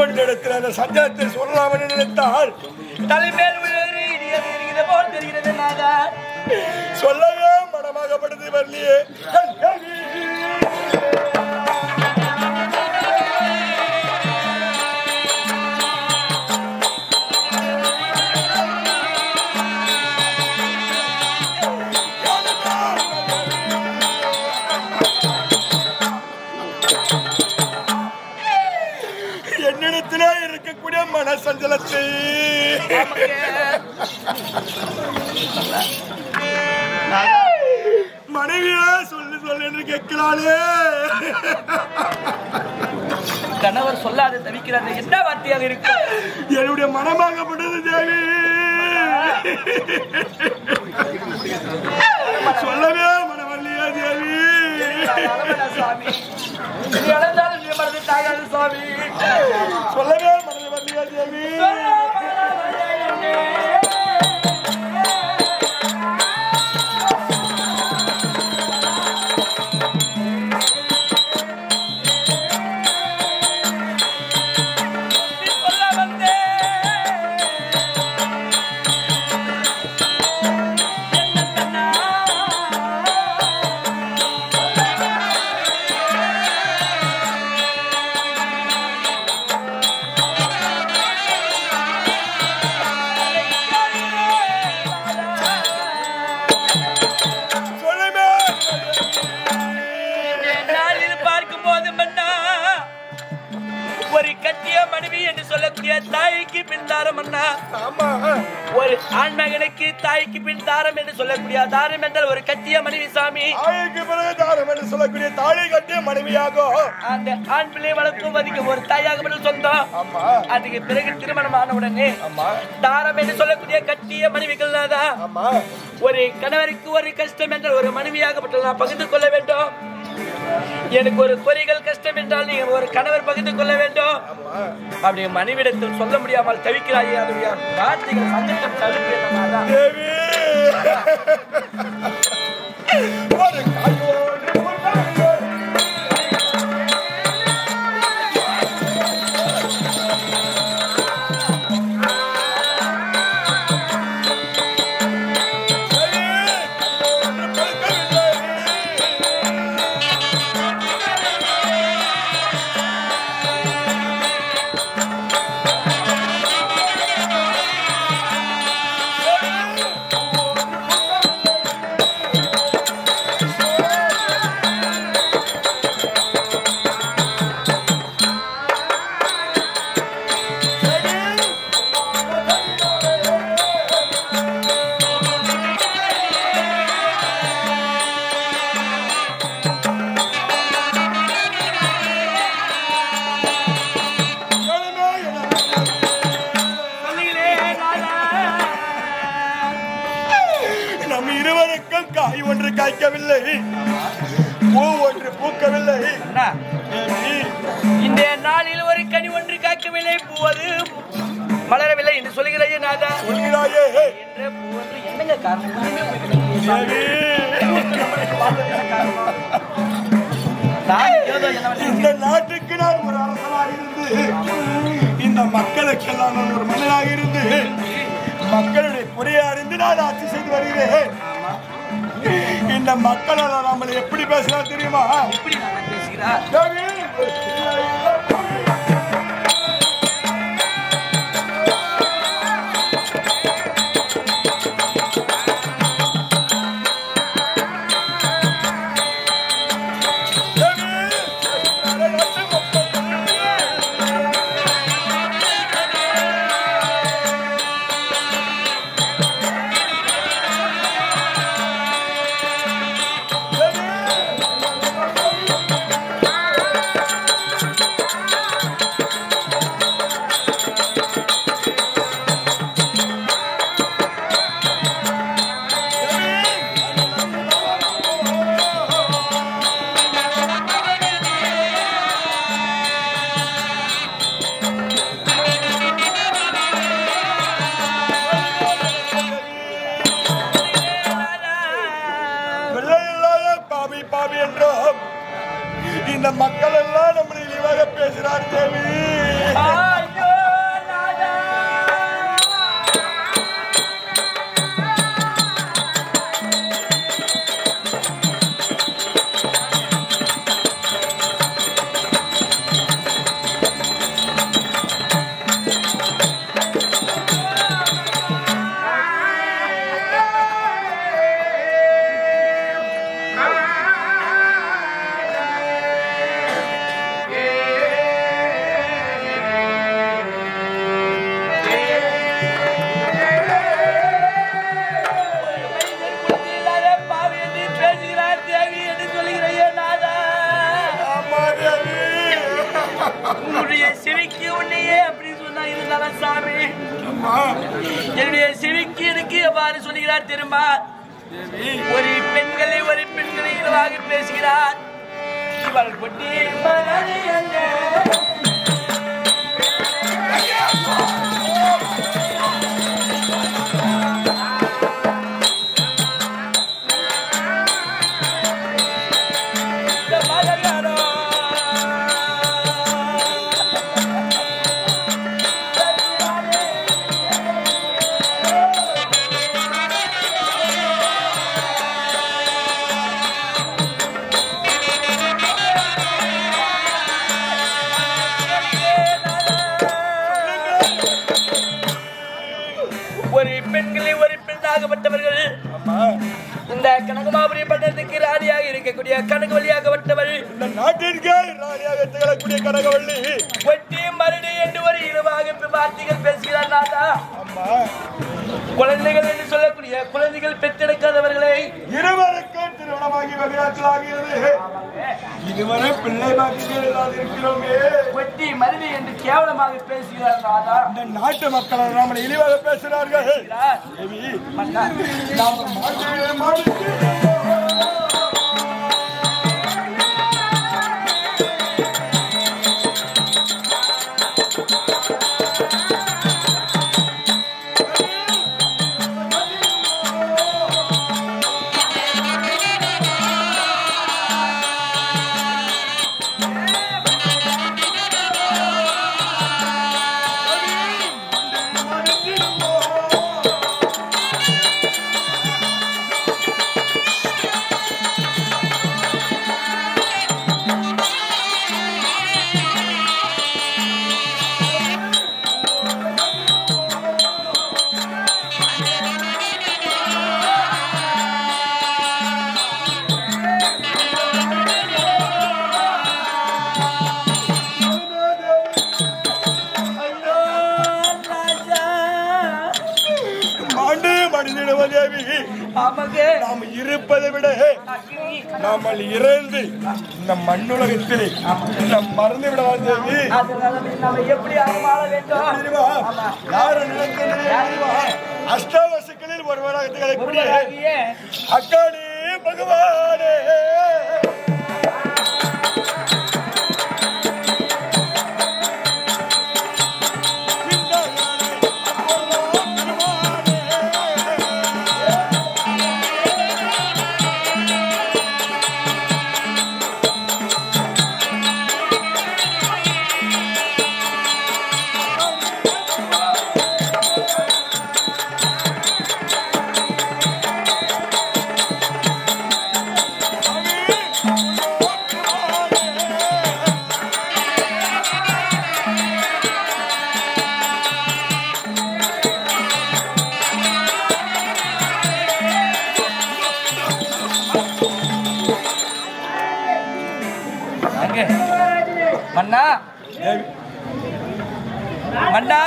உன்னிடத்தில் அந்த சந்தேகத்தை சொல்லலாம் என்று நினைத்தால் தலைமேல் போல் தெரிகிறது நாதா. சொல்லவே மனமாகப்பட்டது வரலையே. என்னிடத்திலே இருக்கக்கூடிய மனசஞ்சலத்தை மனைவியா சொல்லு சொல்லு என்று கேட்கிறாளே. கணவர் சொல்லாத தவிக்கிறார். என்ன வார்த்தையாக இருக்கு? என்னுடைய மனமாகப்பட்டது தேவி. சொல்லவே மனவல்லியா தேவி. சாமி சாமி சொல்லவே மனவல்லியா தேவி. தாய்க்கு பின் தாரம் அண்ணா. ஒரு ஆண்மகனுக்கு தாய்க்கு பின் தாரம் என்று சொல்லக்கூடிய தாரம் என்றால் ஒரு கட்டிய மனைவி சாமி. தாய்க்கு பிறகு தாரம் என்று சொல்லக்கூடிய தாயை கட்டிய மனைவியாகும். அந்த ஆண் பிள்ளை வளர்க்கும் அதுக்கு ஒரு தாயாக மட்டும் சொந்தம். அதுக்கு பிறகு திருமணம் ஆன உடனே தாரம் என்று சொல்லக்கூடிய கட்டிய மனைவிகள் தான். ஒரு கணவருக்கு ஒரு கஷ்டம் என்றால் ஒரு மனைவியாகப்பட்ட நான் பகிர்ந்து கொள்ள வேண்டும். எனக்கு ஒரு குறைகள் கஷ்டம் என்றால் நீங்க ஒரு கணவர் பகிர்ந்து கொள்ள வேண்டும். அப்படி மனைவிடத்தில் சொல்ல முடியாமல் தவிக்கிறாயே. அதுடைய வார்த்தைகள் சங்கடம் தவிர்க்கிறதா தேவி. காய் ஒன்று காய்க்கவில்லை, பூ ஒன்று பூக்கவில்லை. இந்த நாளில் ஒரு கனி ஒன்று காய்க்கவில்லை, பூவது மலரவில்லை என்று சொல்கிறாயே நாதா. சொல்கிறாயே என்ற பூ ஒன்று என்னங்க காரணம்? இந்த நாட்டுக்கு நான் ஒரு அரசனாக இருந்து, இந்த மக்களுக்கெல்லாம் நான் ஒரு மன்னனாக இருந்து, மக்களுடைய குறையை அறிந்து நான் ஆட்சி செய்து வருகிறேன். இந்த மக்கள் நம்மளை எப்படி பேசுறாங்க தெரியுமா? எப்படி பேசுகிறார்? என்னுடைய செவிக்கு உன்னையே அப்படி சொன்னா இருந்தாலும் சாமி என்னுடைய செவிக்கு எனக்கு எவ்வாறு சொல்லுகிறார் தெரியுமா? ஒரு பெண்களை இலவாக பேசுகிறார். இவள் கொட்டி மனதை இந்த கனகமாபுரி பட்டணத்துக்கு ராணியாக இருக்கக்கூடிய கனகவல்லியாகப்பட்டவள், இந்த நாட்டிற்கே ராணியாக திகழக்கூடிய கனகவல்லி ஒட்டி மறுடி என்று ஒரு இனமாக வார்த்தைகள் பேசுகிறார். நாதா, குழந்தைகள் என்று சொல்லக்கூடிய குழந்தைகள் பெற்றெடுக்காதவர்களை இருவருக்கும் திருமணமாகி வெகுநாட்களாகிறது. இதுவரை பிள்ளை பாக்கிகள் இல்லாது இருக்கிறோமே. ஒட்டி மறுடி என்று கேவலமாக பேசுகிறார். நாதா, இந்த நாட்டு மக்கள் நம்மளை இழிவாக பேசுகிறார்கள். நாம் இருப்பதை விட நாம் இறந்து இந்த மண்ணுலகத்திலே நம் மறந்து விடலாம் தேவி. எப்படி வாழ வேண்டும்? யார் அஷ்டாவசுக்களில் ஒருவராக திகழக்கூடிய அக்காளி பகவானே. மன்னா மன்னா